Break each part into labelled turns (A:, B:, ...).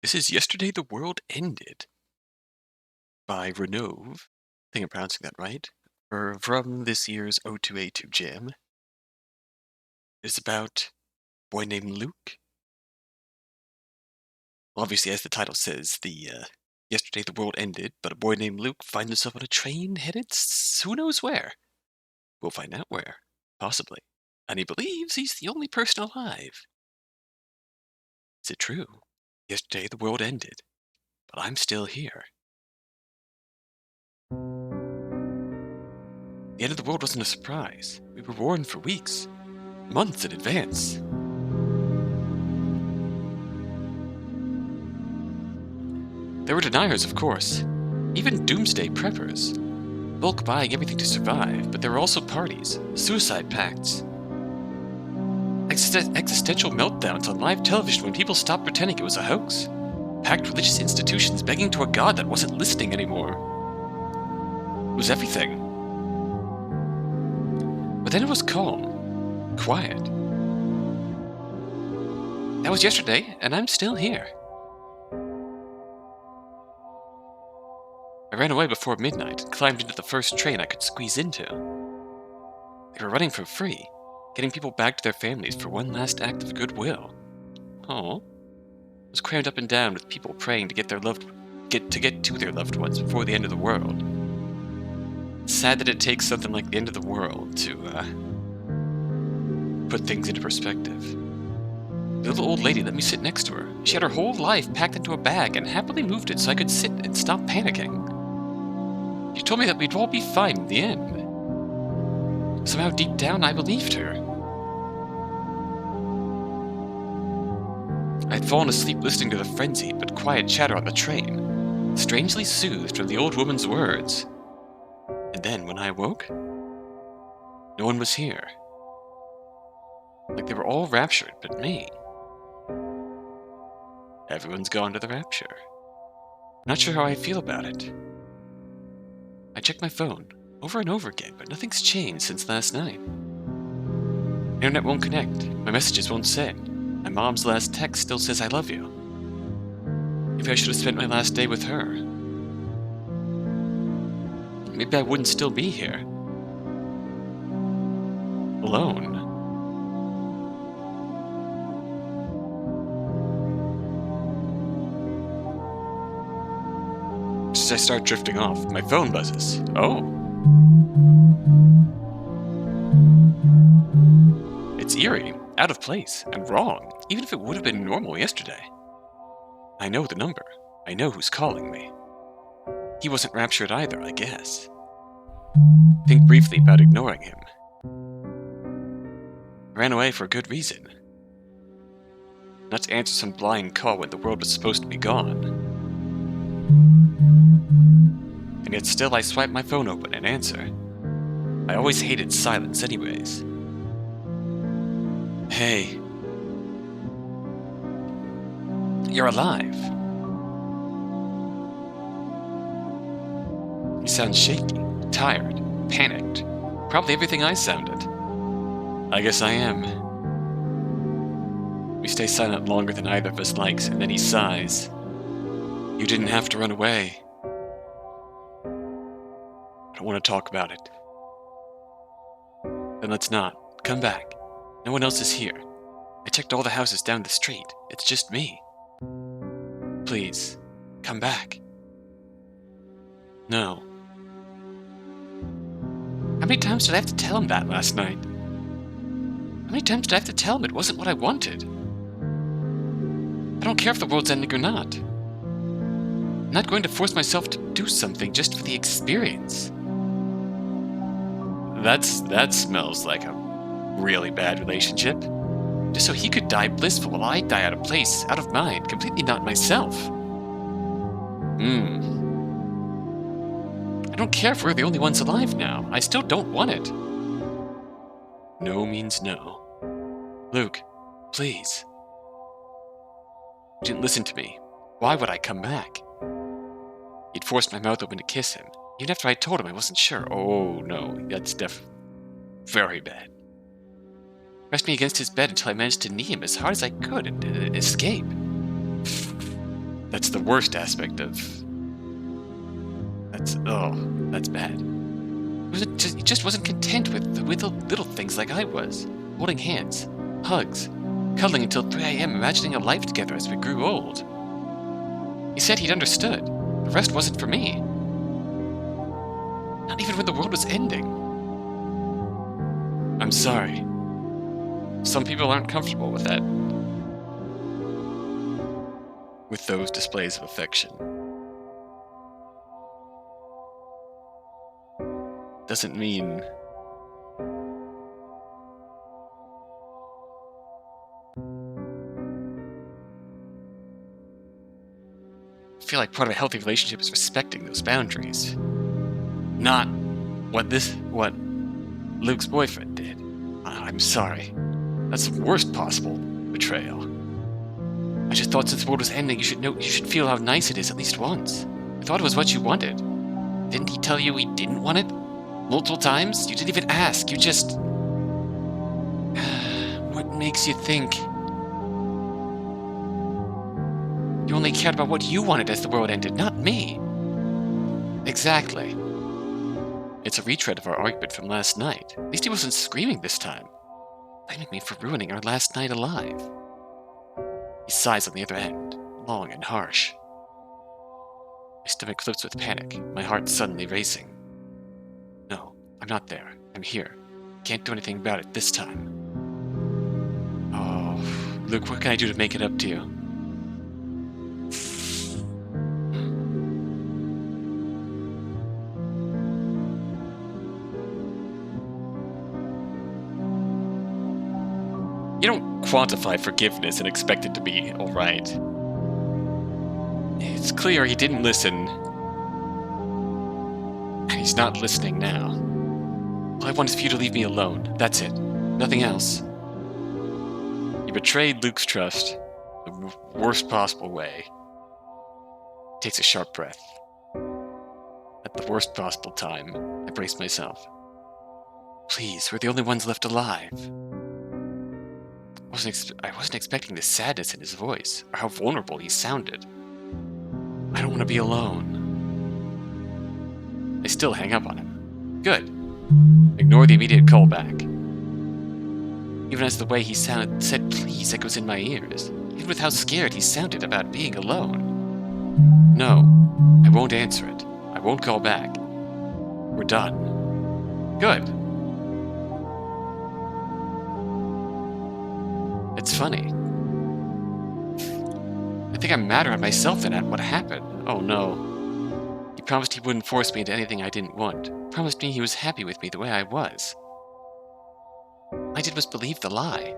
A: This is Yesterday the World Ended by Ronove. I think I'm pronouncing that right. From this year's O2A2 Jam. It's about a boy named Luke. Well, obviously, as the title says, Yesterday the World Ended, but a boy named Luke finds himself on a train headed who knows where. We'll find out where, possibly. And he believes he's the only person alive. Is it true? Yesterday the world ended, but I'm still here. The end of the world wasn't a surprise. We were warned for weeks, months in advance. There were deniers, of course, even doomsday preppers, bulk buying everything to survive, but there were also parties, suicide pacts, existential meltdowns on live television when people stopped pretending it was a hoax, packed religious institutions begging to a god that wasn't listening anymore. It was everything. But then it was calm, quiet. That was yesterday, and I'm still here. I ran away before midnight and climbed into the first train I could squeeze into. They were running for free, getting people back to their families for one last act of goodwill. Oh, I was crammed up and down with people praying to get to their loved ones before the end of the world. It's sad that it takes something like the end of the world to put things into perspective. The little old lady let me sit next to her. She had her whole life packed into a bag and happily moved it so I could sit and stop panicking. She told me that we'd all be fine in the end. Somehow deep down, I believed her. I had fallen asleep listening to the frenzied but quiet chatter on the train, strangely soothed from the old woman's words. And then, when I awoke, no one was here. Like they were all raptured but me. Everyone's gone to the rapture. Not sure how I feel about it. I checked my phone over and over again, but nothing's changed since last night. Internet won't connect. My messages won't send. My mom's last text still says I love you. Maybe I should have spent my last day with her. Maybe I wouldn't still be here. Alone. Just as I start drifting off, my phone buzzes. Oh. It's eerie, out of place, and wrong, even if it would have been normal yesterday. I know the number. I know who's calling me. He wasn't raptured either, I guess. Think briefly about ignoring him. I ran away for a good reason. Not to answer some blind call when the world was supposed to be gone. And yet still I swipe my phone open and answer. I always hated silence anyways. Hey. You're alive. You sound shaky, tired, panicked. Probably everything I sounded. I guess I am. We stay silent longer than either of us likes, and then he sighs. You didn't have to run away. I don't want to talk about it. Then let's not. Come back. No one else is here. I checked all the houses down the street. It's just me. Please, come back. No. How many times did I have to tell him that last night? How many times did I have to tell him it wasn't what I wanted? I don't care if the world's ending or not. I'm not going to force myself to do something just for the experience. That smells like a really bad relationship. Just so he could die blissful while I die out of place, out of mind, completely not myself. I don't care if we're the only ones alive now. I still don't want it. No means no. Luke, please. You didn't listen to me. Why would I come back? He'd forced my mouth open to kiss him, even after I told him I wasn't sure. Oh no, that's very bad. Pressed me against his bed until I managed to knee him as hard as I could and escape. That's the worst aspect of... that's bad. He just wasn't content with the little things like I was. Holding hands, hugs, cuddling until 3 a.m., imagining a life together as we grew old. He said he'd understood. The rest wasn't for me. Not even when the world was ending. I'm sorry. Some people aren't comfortable with that. With those displays of affection. Doesn't mean... I feel like part of a healthy relationship is respecting those boundaries. Not what Luke's boyfriend did. I'm sorry. That's the worst possible betrayal. I just thought since the world was ending, you should feel how nice it is at least once. I thought it was what you wanted. Didn't he tell you he didn't want it? Multiple times? You didn't even ask, you just... What makes you think... You only cared about what you wanted as the world ended, not me. Exactly. It's a retread of our argument from last night. At least he wasn't screaming this time, blaming me for ruining our last night alive. He sighs on the other end, long and harsh. My stomach flips with panic, my heart suddenly racing. No, I'm not there. I'm here. Can't do anything about it this time. Oh, Luke, what can I do to make it up to you? You don't quantify forgiveness and expect it to be alright. It's clear he didn't listen. And he's not listening now. All I want is for you to leave me alone. That's it. Nothing else. You betrayed Luke's trust the worst possible way. He takes a sharp breath. At the worst possible time, I brace myself. Please, we're the only ones left alive. I wasn't expecting the sadness in his voice, or how vulnerable he sounded. I don't want to be alone. I still hang up on him. Good. Ignore the immediate callback. Even as the way he said please echoes in my ears, even with how scared he sounded about being alone. No, I won't answer it. I won't call back. We're done. Good. It's funny. I think I'm madder at myself than at what happened. Oh no. He promised he wouldn't force me into anything I didn't want. Promised me he was happy with me the way I was. All I did was believe the lie.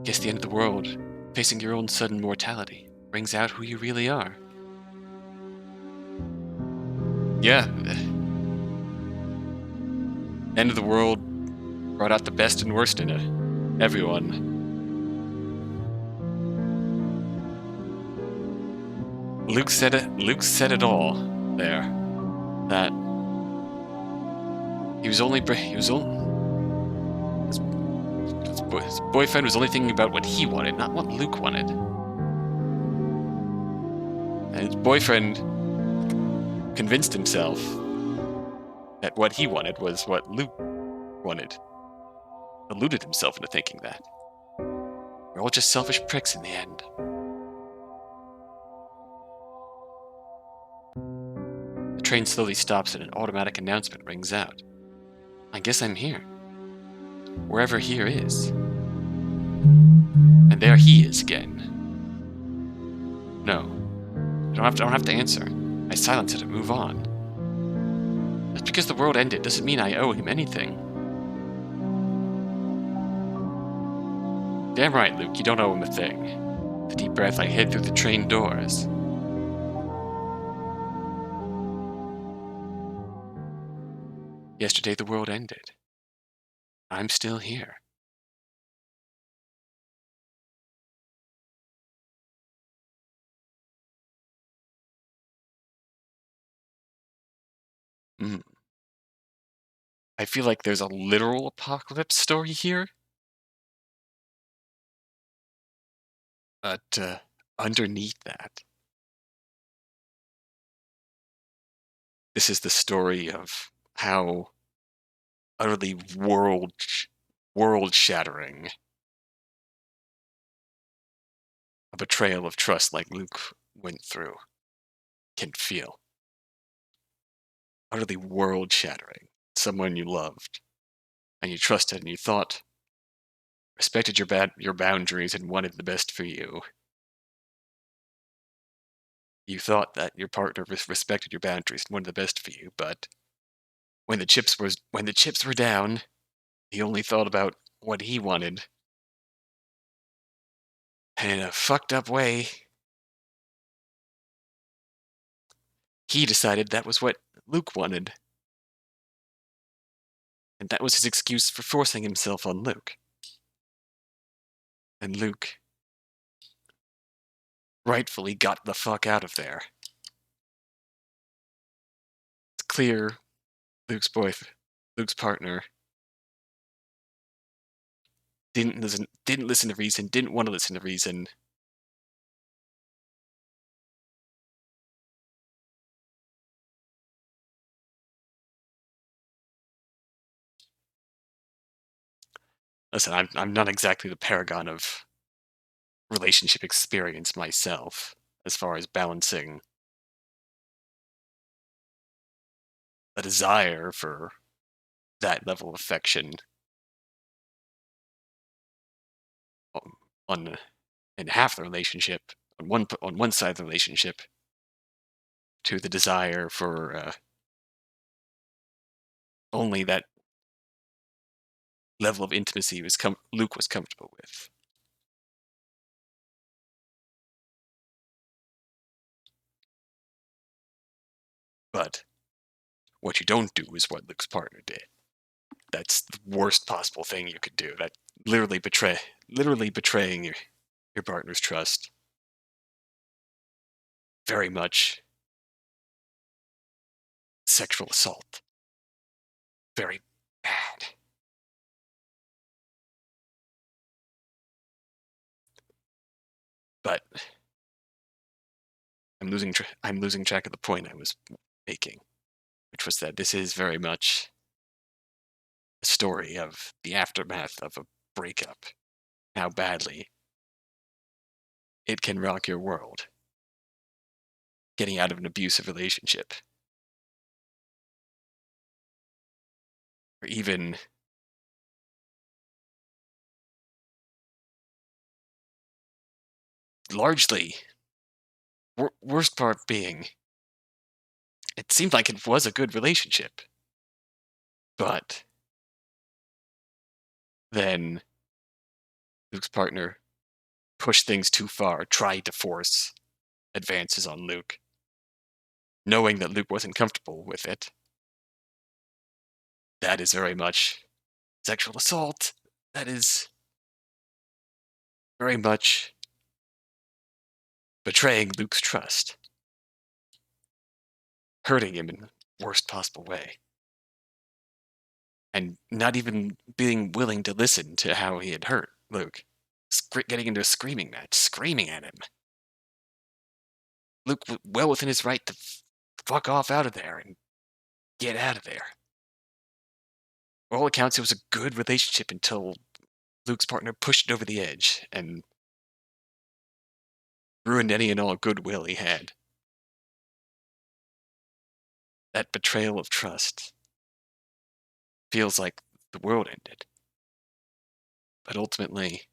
A: Guess the end of the world, facing your own sudden mortality, brings out who you really are. Yeah. End of the world brought out the best and worst in it. Everyone. Luke said it all there. That his boyfriend was only thinking about what he wanted, not what Luke wanted. And his boyfriend convinced himself that what he wanted was what Luke wanted. Deluded himself into thinking that. We're all just selfish pricks in the end. The train slowly stops and an automatic announcement rings out. I guess I'm here. Wherever here is. And there he is again. No. I don't have to answer. I silence it and move on. Just because the world ended doesn't mean I owe him anything. Damn right, Luke, you don't owe him a thing. With a deep breath, I head through the train doors. Yesterday the world ended. I'm still here. I feel like there's a literal apocalypse story here. But underneath that, this is the story of how utterly world-shattering a betrayal of trust like Luke went through can feel. Utterly world-shattering. Someone you loved and you trusted and you thought respected your boundaries and wanted the best for you. You thought that your partner respected your boundaries and wanted the best for you, but when the chips were down, he only thought about what he wanted. And in a fucked up way, he decided that was what Luke wanted. And that was his excuse for forcing himself on Luke. And Luke rightfully got the fuck out of there. It's clear Luke's partner didn't listen to reason, didn't want to listen to reason. Listen, I'm not exactly the paragon of relationship experience myself, as far as balancing a desire for that level of affection on, on in half the relationship, on one side of the relationship, to the desire for only that level of intimacy Luke was comfortable with. But what you don't do is what Luke's partner did. That's the worst possible thing you could do. That literally betraying your partner's trust. Very much sexual assault. Very bad. But I'm losing track of the point I was making, which was that this is very much a story of the aftermath of a breakup. How badly it can rock your world. Getting out of an abusive relationship. Or even largely, worst part being, it seemed like it was a good relationship. But then Luke's partner pushed things too far, tried to force advances on Luke, knowing that Luke wasn't comfortable with it. That is very much sexual assault. That is very much betraying Luke's trust, hurting him in the worst possible way, and not even being willing to listen to how he had hurt Luke. Getting into a screaming match, screaming at him. Luke well within his right to fuck off out of there and get out of there. For all accounts, it was a good relationship until Luke's partner pushed it over the edge and ruined any and all goodwill he had. That betrayal of trust feels like the world ended. But ultimately,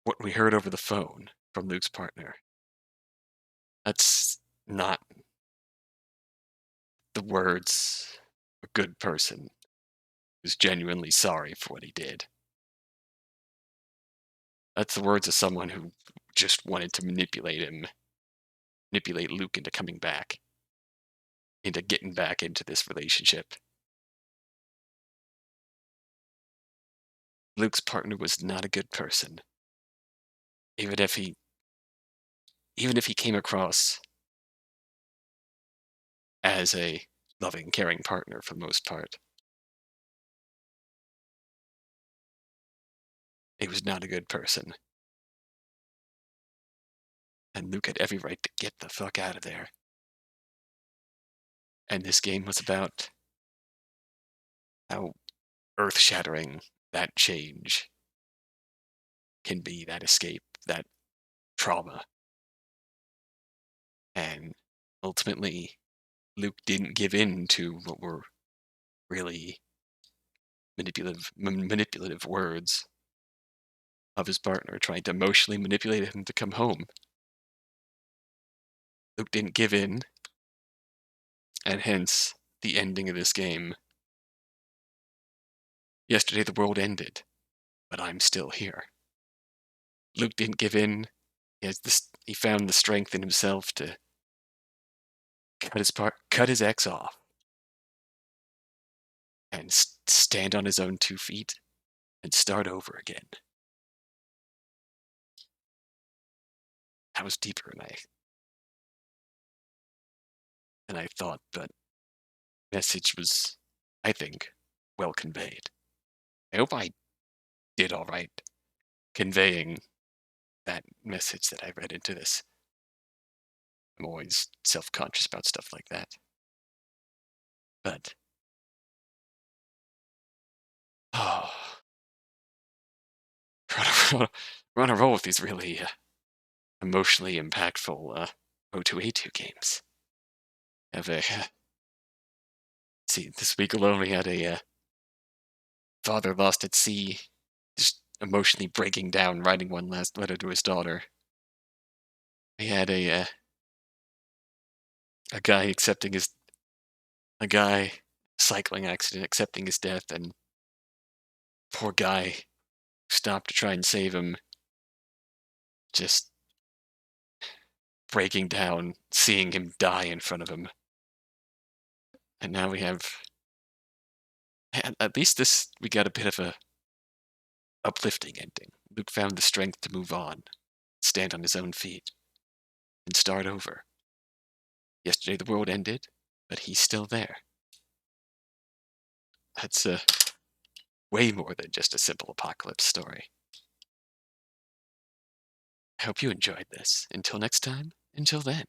A: what we heard over the phone from Luke's partner, that's not the words of a good person who's genuinely sorry for what he did. That's the words of someone who just wanted to manipulate Luke into coming back, into getting back into this relationship. Luke's partner was not a good person. Even if he came across as a loving, caring partner for the most part. he was not a good person. And Luke had every right to get the fuck out of there. And this game was about how earth-shattering that change can be, that escape, that trauma. And ultimately, Luke didn't give in to what were really manipulative words of his partner, trying to emotionally manipulate him to come home. Luke didn't give in, and hence the ending of this game. Yesterday the world ended, but I'm still here. Luke didn't give in. He found the strength in himself to cut his ex off, and stand on his own 2 feet and start over again. That was deeper than I thought, but message was, I think, well conveyed. I hope I did all right conveying that message that I read into this. I'm always self-conscious about stuff like that. But, oh, we're on a roll with these really emotionally impactful O2A2 games. See, this week alone we had a father lost at sea, just emotionally breaking down, writing one last letter to his daughter. We had a guy cycling accident accepting his death, and poor guy stopped to try and save him, just breaking down, seeing him die in front of him. And now we have, at least we got a bit of a uplifting ending. Luke found the strength to move on, stand on his own feet, and start over. Yesterday the world ended, but he's still there. That's way more than just a simple apocalypse story. I hope you enjoyed this. Until next time, until then.